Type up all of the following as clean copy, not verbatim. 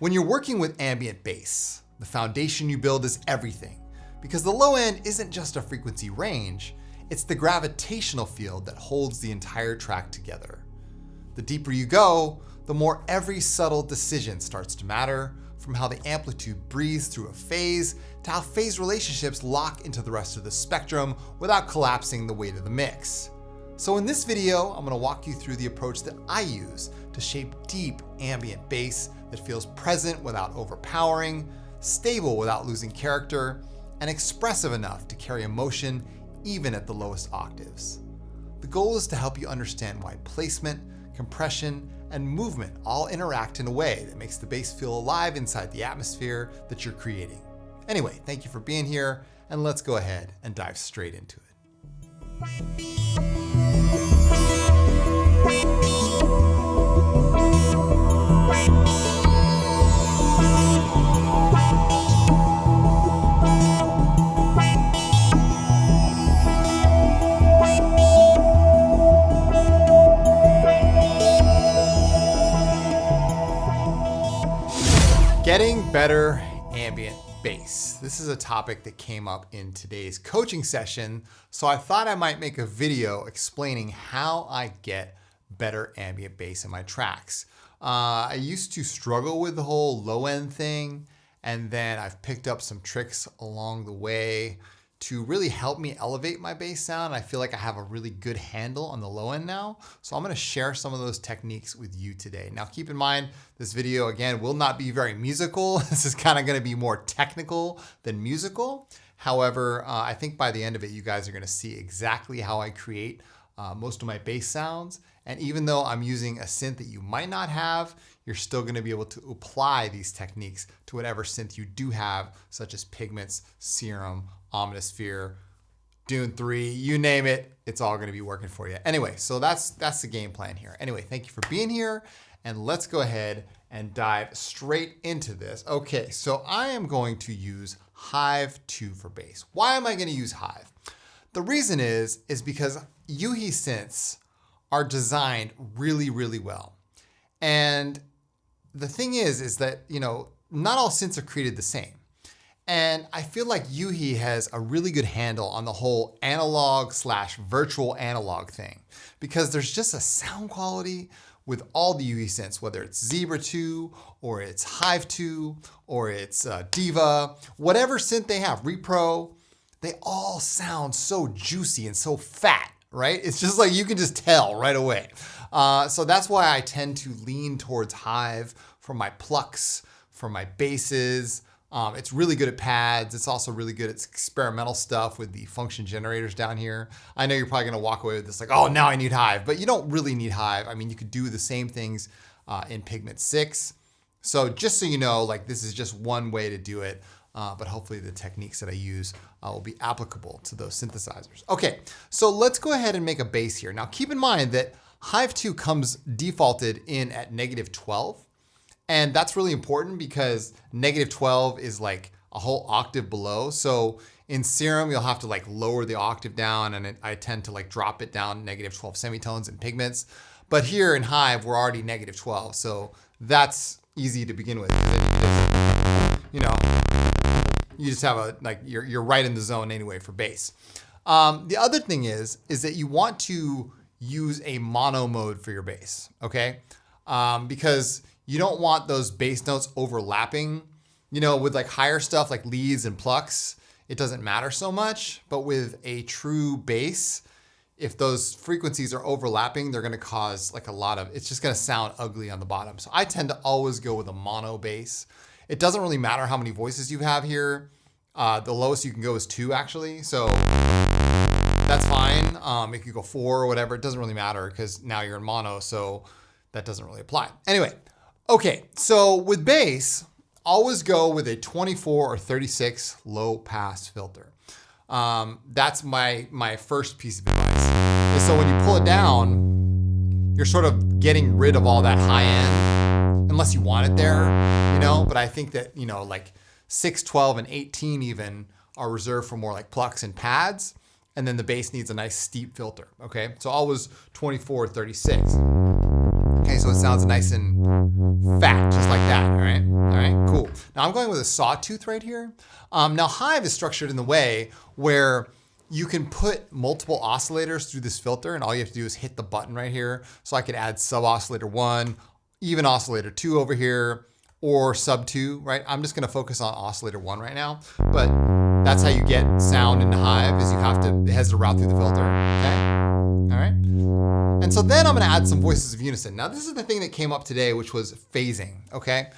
When you're working with ambient bass, the foundation you build is everything, because the low end isn't just a frequency range, it's the gravitational field that holds the entire track together. The deeper you go, the more every subtle decision starts to matter, from how the amplitude breathes through a phase to how phase relationships lock into the rest of the spectrum without collapsing the weight of the mix. So in this video, I'm going to walk you through the approach that I use to shape deep ambient bass that feels present without overpowering, stable without losing character, and expressive enough to carry emotion even at the lowest octaves. The goal is to help you understand why placement, compression, and movement all interact in a way that makes the bass feel alive inside the atmosphere that you're creating. Anyway, thank you for being here, and let's go ahead and dive straight into it. Getting better ambient bass. This is a topic that came up in today's coaching session, so I thought I might make a video explaining how I get better ambient bass in my tracks. I used to struggle with the whole low end thing, and then I've picked up some tricks along the way to really help me elevate my bass sound. I feel like I have a really good handle on the low end now. So I'm gonna share some of those techniques with you today. Now keep in mind, this video again will not be very musical. This is kind of gonna be more technical than musical. However, I think by the end of it, you guys are gonna see exactly how I create most of my bass sounds. And even though I'm using a synth that you might not have, you're still gonna be able to apply these techniques to whatever synth you do have, such as Pigments, Serum, Omnisphere, Dune 3, you name it, it's all gonna be working for you. Anyway, so that's the game plan here. Anyway, thank you for being here, and let's go ahead and dive straight into this. Okay, so I am going to use Hive 2 for bass. Why am I gonna use Hive? The reason is because UHI synths are designed really, really well. And the thing is that, not all synths are created the same. And I feel like UHI has a really good handle on the whole analog/virtual analog thing, because there's just a sound quality with all the UHI synths, whether it's Zebra 2 or it's Hive 2 or it's Diva, whatever synth they have, Repro, they all sound so juicy and so fat, right? It's just like you can just tell right away. So that's why I tend to lean towards Hive for my plucks, for my basses. It's really good at pads. It's also really good at experimental stuff with the function generators down here. I know you're probably gonna walk away with this like, oh, now I need Hive, but you don't really need Hive. I mean, you could do the same things in Pigment 6. So just so you know, like this is just one way to do it, but hopefully the techniques that I use will be applicable to those synthesizers. Okay, so let's go ahead and make a bass here. Now keep in mind that Hive 2 comes defaulted in at -12. And that's really important because -12 is like a whole octave below. So in Serum, you'll have to like lower the octave down, and I tend to like drop it down -12 semitones in Pigments. But here in Hive, we're already -12. So that's easy to begin with. You just have you're right in the zone anyway for bass. The other thing is that you want to use a mono mode for your bass, okay? Because you don't want those bass notes overlapping. With like higher stuff like leads and plucks, it doesn't matter so much. But with a true bass, if those frequencies are overlapping, they're gonna cause like it's just gonna sound ugly on the bottom. So I tend to always go with a mono bass. It doesn't really matter how many voices you have here. The lowest you can go is 2 actually. So that's fine. It could go 4 or whatever. It doesn't really matter because now you're in mono, so that doesn't really apply. Anyway. Okay, so with bass, always go with a 24 or 36 low pass filter. That's my first piece of advice. And so when you pull it down, you're sort of getting rid of all that high end, unless you want it there, but I think that, like 6, 12, and 18 even are reserved for more like plucks and pads. And then the bass needs a nice steep filter, okay? So always 24 or 36. Okay, so it sounds nice and fat, just like that, all right? All Now I'm going with a sawtooth right here. Now Hive is structured in the way where you can put multiple oscillators through this filter, and all you have to do is hit the button right here. So I could add sub oscillator 1, even oscillator 2 over here, or sub 2, right? I'm just gonna focus on oscillator 1 right now, but that's how you get sound into Hive, is it has to route through the filter, okay? All right. And so then I'm gonna add some voices of unison. Now this is the thing that came up today, which was phasing, okay?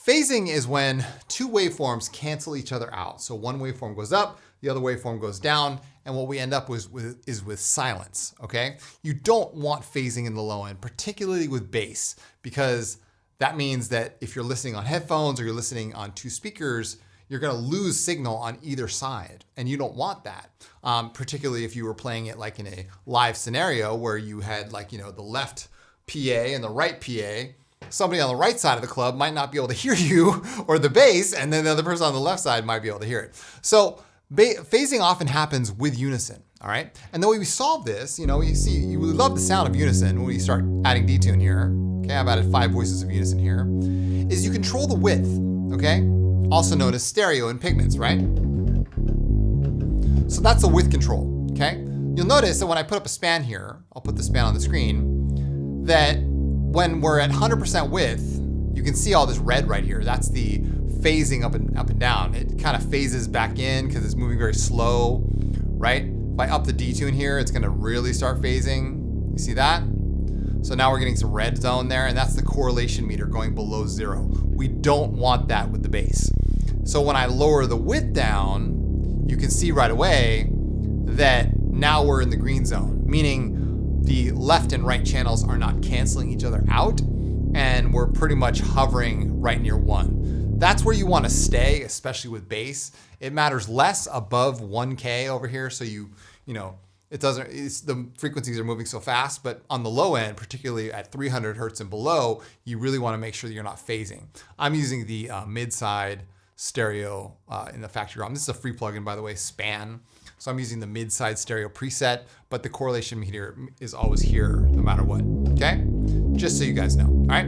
Phasing is when two waveforms cancel each other out. So one waveform goes up, the other waveform goes down, and what we end up is with silence, okay? You don't want phasing in the low end, particularly with bass, because that means that if you're listening on headphones or you're listening on two speakers, you're gonna lose signal on either side, and you don't want that. Particularly if you were playing it like in a live scenario where you had like, you know, the left PA and the right PA. Somebody on the right side of the club might not be able to hear you or the bass, and then the other person on the left side might be able to hear it. So phasing often happens with unison, all right? And the way we solve this, you know, you love the sound of unison when we start adding detune here. Okay, I've added 5 voices of unison here. Is you control the width, okay? Also known as stereo in Pigments, right? So that's the width control, okay? You'll notice that when I put up a span here, I'll put the span on the screen, that when we're at 100% width, you can see all this red right here. That's the phasing up and down. It kind of phases back in because it's moving very slow, right? If I up the detune here, it's gonna really start phasing. You see that? So now we're getting some red zone there, and that's the correlation meter going below 0. We don't want that with the bass. So when I lower the width down, you can see right away that now we're in the green zone, meaning the left and right channels are not canceling each other out, and we're pretty much hovering right near 1. That's where you want to stay, especially with bass. It matters less above 1K over here, so you know, the frequencies are moving so fast, but on the low end, particularly at 300 hertz and below, you really want to make sure that you're not phasing. I'm using the mid-side stereo in the factory ROM. This is a free plugin, by the way, Span. So I'm using the mid-side stereo preset, but the correlation meter is always here no matter what, okay? Just so you guys know, all right?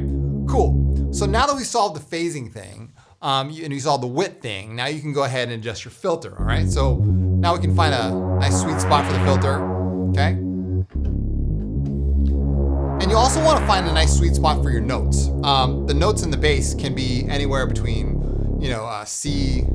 Cool. So now that we solved the phasing thing, and you solved the width thing, now you can go ahead and adjust your filter, all right? So now we can find a nice sweet spot for the filter, okay? And you also want to find a nice sweet spot for your notes. The notes in the bass can be anywhere between, you know, C0,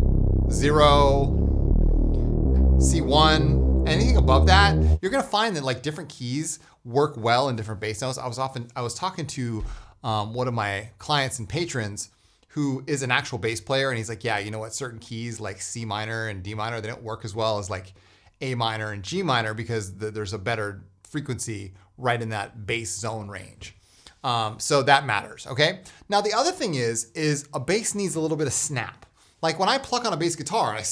C1, anything above that. You're gonna find that like different keys work well in different bass notes. I was talking to one of my clients and patrons who is an actual bass player, and he's like, yeah, you know what, certain keys like C minor and D minor, they don't work as well as like A minor and G minor because there's a better frequency right in that bass zone range. So that matters, okay? Now the other thing is a bass needs a little bit of snap. Like when I pluck on a bass guitar and I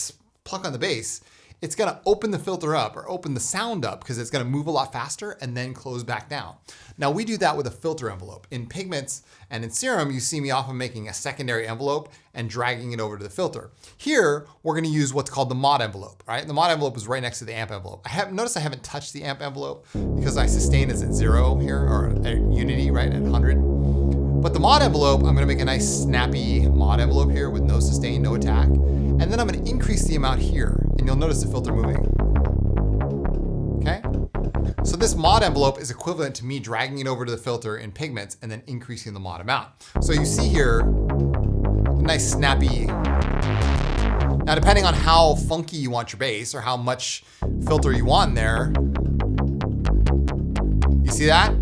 pluck on the bass, it's gonna open the filter up or open the sound up because it's gonna move a lot faster and then close back down. Now we do that with a filter envelope. In Pigments and in Serum, you see me often making a secondary envelope and dragging it over to the filter. Here, we're gonna use what's called the mod envelope, right? The mod envelope is right next to the amp envelope. Notice I haven't touched the amp envelope because I sustain is at 0 here, or at unity, right, at 100. But the mod envelope, I'm gonna make a nice snappy mod envelope here with no sustain, no attack. And then I'm gonna increase the amount here, and you'll notice the filter moving. Okay? So this mod envelope is equivalent to me dragging it over to the filter in Pigments and then increasing the mod amount. So you see here, a nice snappy. Now depending on how funky you want your bass or how much filter you want in there, you see that?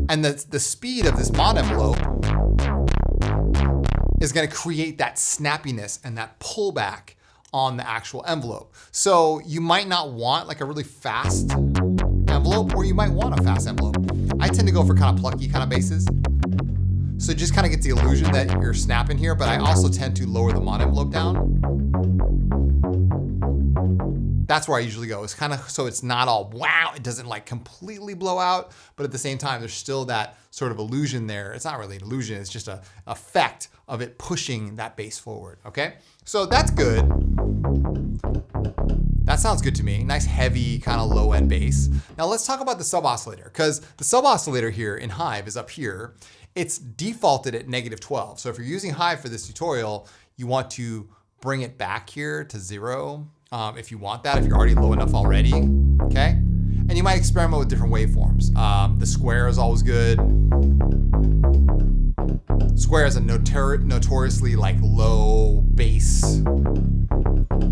And the speed of this mod envelope is gonna create that snappiness and that pullback on the actual envelope. So you might not want like a really fast envelope, or you might want a fast envelope. I tend to go for kind of plucky kind of basses. So it just kind of gets the illusion that you're snapping here, but I also tend to lower the mod envelope down. That's where I usually go. It's kind of, so it's not all wow, it doesn't like completely blow out, but at the same time, there's still that sort of illusion there. It's not really an illusion, it's just an effect of it pushing that bass forward, okay? So that's good. That sounds good to me. Nice, heavy, kind of low end bass. Now let's talk about the sub oscillator, because the sub oscillator here in Hive is up here. It's defaulted at -12. So if you're using Hive for this tutorial, you want to bring it back here to 0 if you want that, if you're already low enough already, okay? And you might experiment with different waveforms. The square is always good. Square is a notoriously like low bass.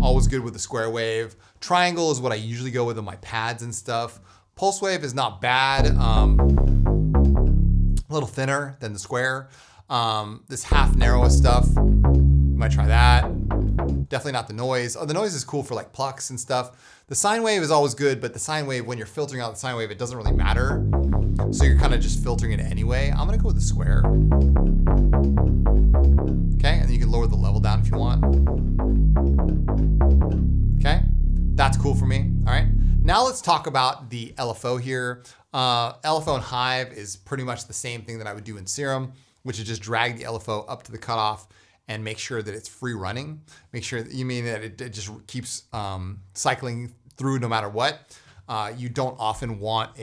Always good with the square wave. Triangle is what I usually go with on my pads and stuff. Pulse wave is not bad. A little thinner than the square. This half narrow stuff, you might try that. Definitely not the noise. Oh, the noise is cool for like plucks and stuff. The sine wave is always good, but the sine wave, when you're filtering out the sine wave, it doesn't really matter. So you're kind of just filtering it anyway. I'm gonna go with the square. Okay, and then you can lower the level down if you want. Okay, that's cool for me, all right? Now let's talk about the LFO here. LFO and Hive is pretty much the same thing that I would do in Serum, which is just drag the LFO up to the cutoff and make sure that it's free running. Make sure that it just keeps cycling through no matter what. You don't often want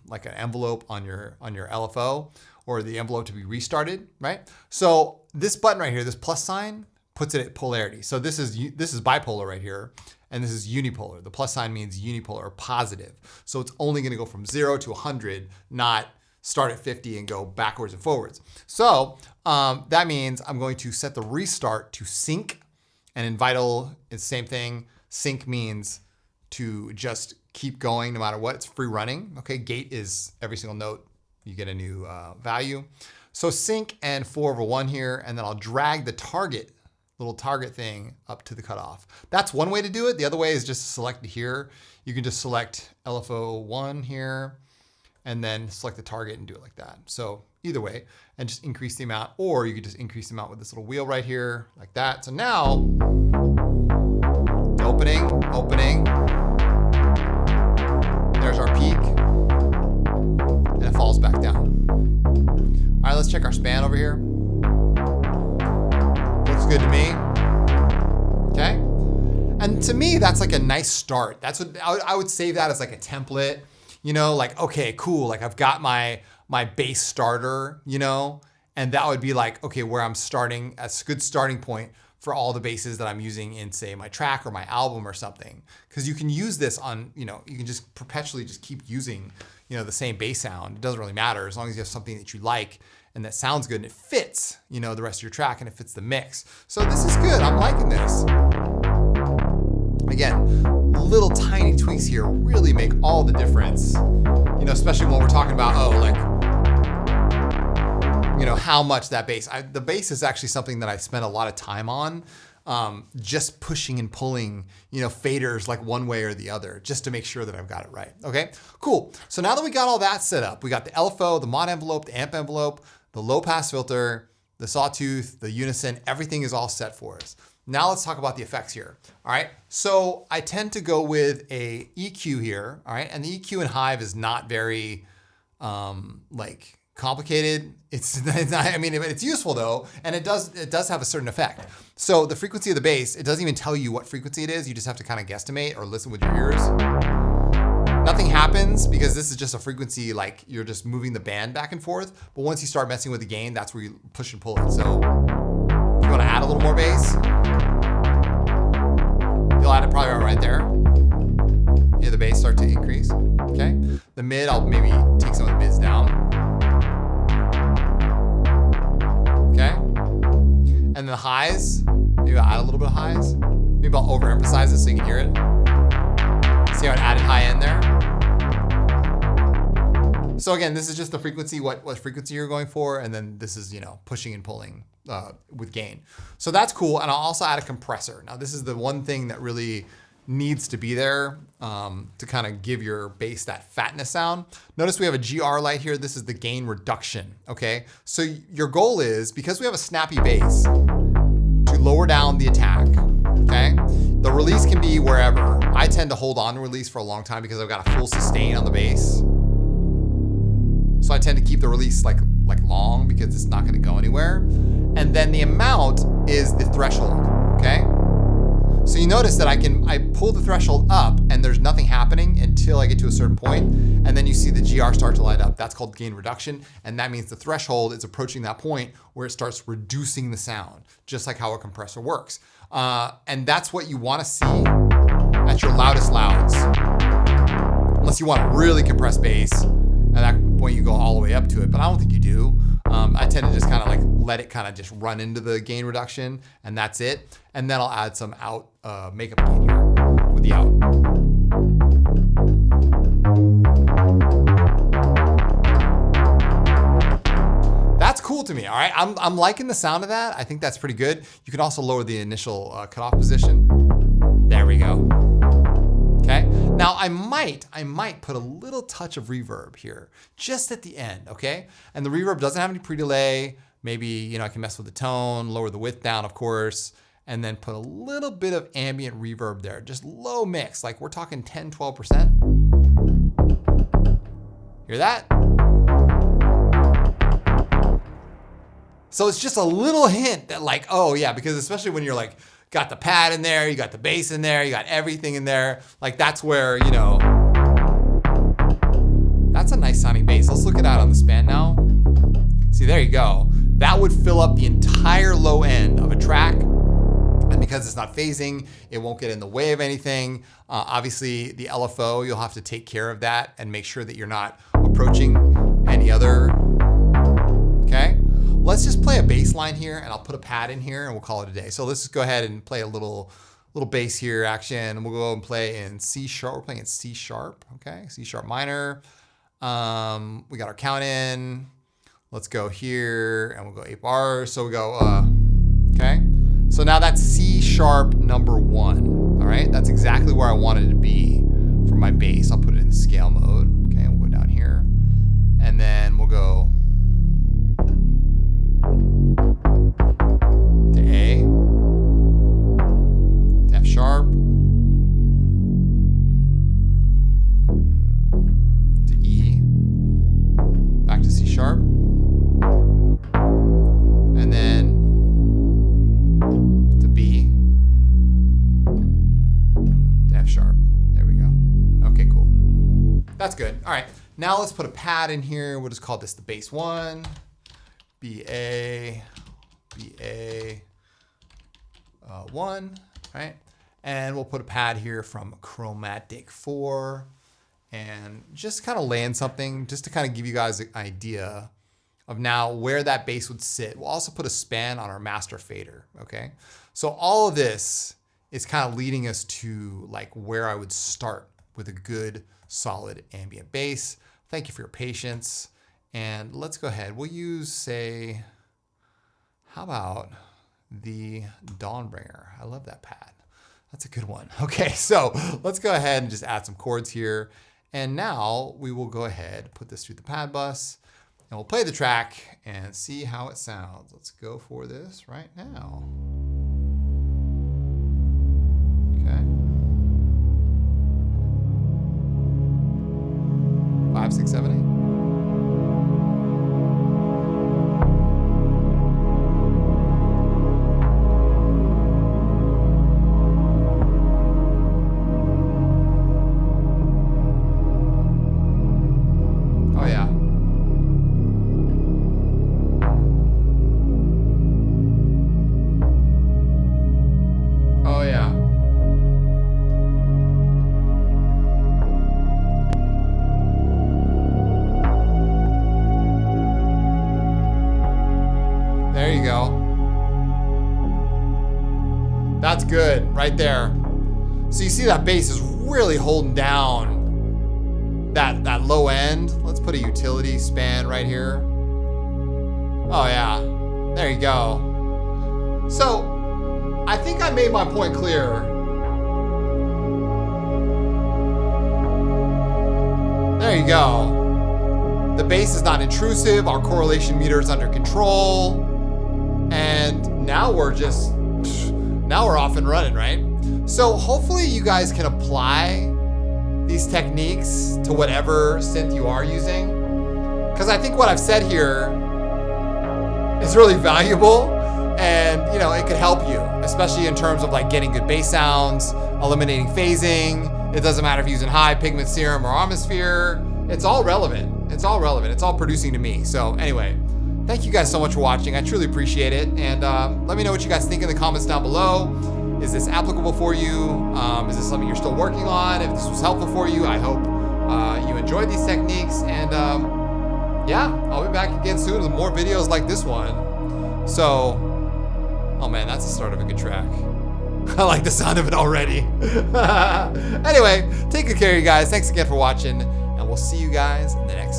like an envelope on your LFO or the envelope to be restarted, right? So this button right here, this plus sign, puts it at polarity. So this is bipolar right here, and this is unipolar. The plus sign means unipolar or positive. So it's only gonna go from 0 to 100, not start at 50 and go backwards and forwards. So that means I'm going to set the restart to sync, and in Vital, it's the same thing. Sync means to just keep going no matter what. It's free running. Okay, gate is every single note, you get a new value. So sync and 4/1 here, and then I'll drag the target, little target thing up to the cutoff. That's one way to do it. The other way is just to select here. You can just select LFO1 here, and then select the target and do it like that. So either way, and just increase the amount, or you could just increase the amount with this little wheel right here, like that. So now, opening, there's our peak, and it falls back down. All right, let's check our span over here. Looks good to me, okay? And to me, that's like a nice start. That's what I would save that as like a template. You know, like, okay, cool. Like I've got my bass starter, you know, and that would be like, okay, where I'm starting, a good starting point for all the basses that I'm using in, say, my track or my album or something. Because you can use this on, you know, you can just perpetually just keep using, you know, the same bass sound. It doesn't really matter as long as you have something that you like and that sounds good and it fits, you know, the rest of your track and it fits the mix. So this is good. I'm liking this. Again, little tiny tweaks here really make all the difference, you know, especially when we're talking about, oh, like, you know, how much that bass. The bass is actually something that I spent a lot of time on, just pushing and pulling, you know, faders like one way or the other, just to make sure that I've got it right. Okay, cool. So now that we got all that set up, we got the LFO, the mod envelope, the amp envelope, the low pass filter, the sawtooth, the unison, everything is all set for us. Now let's talk about the effects here. All right, so I tend to go with a EQ here. All right, and the EQ in Hive is not very like complicated. It's not, I mean, it's useful though, and it does have a certain effect. So the frequency of the bass, it doesn't even tell you what frequency it is. You just have to kind of guesstimate or listen with your ears. Nothing happens because this is just a frequency, like you're just moving the band back and forth. But once you start messing with the gain, that's where you push and pull it. So if you want to add a little more bass, you'll add it probably right there. Yeah, the bass start to increase. Okay. The mid, I'll maybe take some of the mids down. Okay. And the highs, maybe I'll add a little bit of highs. Maybe I'll overemphasize it so you can hear it. See how it added high end there? So again, this is just the frequency, what frequency you're going for, and then this is, you know, pushing and pulling with gain. So that's cool, and I'll also add a compressor. Now this is the one thing that really needs to be there to kind of give your bass that fatness sound. Notice we have a GR light here. This is the gain reduction, okay? So your goal is, because we have a snappy bass, to lower down the attack, okay? The release can be wherever. I tend to hold on to release for a long time because I've got a full sustain on the bass. So I tend to keep the release like long because it's not gonna go anywhere. And then the amount is the threshold, okay? So you notice that I pull the threshold up and there's nothing happening until I get to a certain point, and then you see the GR start to light up. That's called gain reduction, and that means the threshold is approaching that point where it starts reducing the sound, just like how a compressor works. And that's what you want to see at your loudest louds. Unless you want a really compressed bass, at that point you go all the way up to it, but I don't think you do. I tend to just kind of like let it kind of just run into the gain reduction, and that's it. And then I'll add some out makeup gain here with the out. That's cool to me, all right? I'm liking the sound of that. I think that's pretty good. You can also lower the initial cutoff position. There we go. Okay, now I might put a little touch of reverb here, just at the end, okay? And the reverb doesn't have any pre-delay. Maybe, you know, I can mess with the tone, lower the width down, of course, and then put a little bit of ambient reverb there, just low mix, like we're talking 10, 12%. Hear that? So it's just a little hint that like, oh yeah, because especially when you're like, got the pad in there, you got the bass in there, you got everything in there. Like that's where, you know, that's a nice sounding bass. Let's look it out on the span now. See, there you go. That would fill up the entire low end of a track. And because it's not phasing, it won't get in the way of anything. Obviously the LFO, you'll have to take care of that and make sure that you're not approaching any other, okay? Let's just play a bass line here, and I'll put a pad in here and we'll call it a day. So let's just go ahead and play a little bass here action, and we'll go and play in C sharp. We're playing in C sharp, okay? C sharp minor. We got our count in. Let's go here and we'll go 8 bars. So we go, okay? So now that's C sharp number 1, all right? That's exactly where I wanted it to be for my bass. I'll put it in scale mode, okay? We'll go down here, and then we'll go to A, to F sharp, to E, back to C sharp, and then to B, to F sharp. There we go. Okay, cool. That's good. All right, now let's put a pad in here. We'll just call this the bass 1, BA, BA 1, right? And we'll put a pad here from chromatic 4 and just kind of land something just to kind of give you guys an idea of now where that bass would sit. We'll also put a span on our master fader, okay? So all of this is kind of leading us to like where I would start with a good solid ambient bass. Thank you for your patience. And let's go ahead. We'll use, say, how about the Dawnbringer? I love that pad. That's a good one. Okay, so let's go ahead and just add some chords here. And now we will go ahead, put this through the pad bus, and we'll play the track and see how it sounds. Let's go for this right now. Okay. 5, 6, 7, 8. That's good right there. So you see that bass is really holding down that low end. Let's put a utility span right here. Oh yeah, there you go. So I think I made my point clear. There you go. The bass is not intrusive. Our correlation meter is under control. And now we're off and running, right? So hopefully you guys can apply these techniques to whatever synth you are using. Because I think what I've said here is really valuable. And know, it could help you, especially in terms of like getting good bass sounds, eliminating phasing. It doesn't matter if you're using high pigment serum or atmosphere. It's all relevant. It's all relevant. It's all producing to me. So anyway, thank you guys so much for watching. I truly appreciate it. And let me know what you guys think in the comments down below. Is this applicable for you? Is this something you're still working on? If this was helpful for you, I hope you enjoyed these techniques. And yeah, I'll be back again soon with more videos like this one. So, oh man, that's the start of a good track. I like the sound of it already. Anyway, take good care, you guys. Thanks again for watching, and we'll see you guys in the next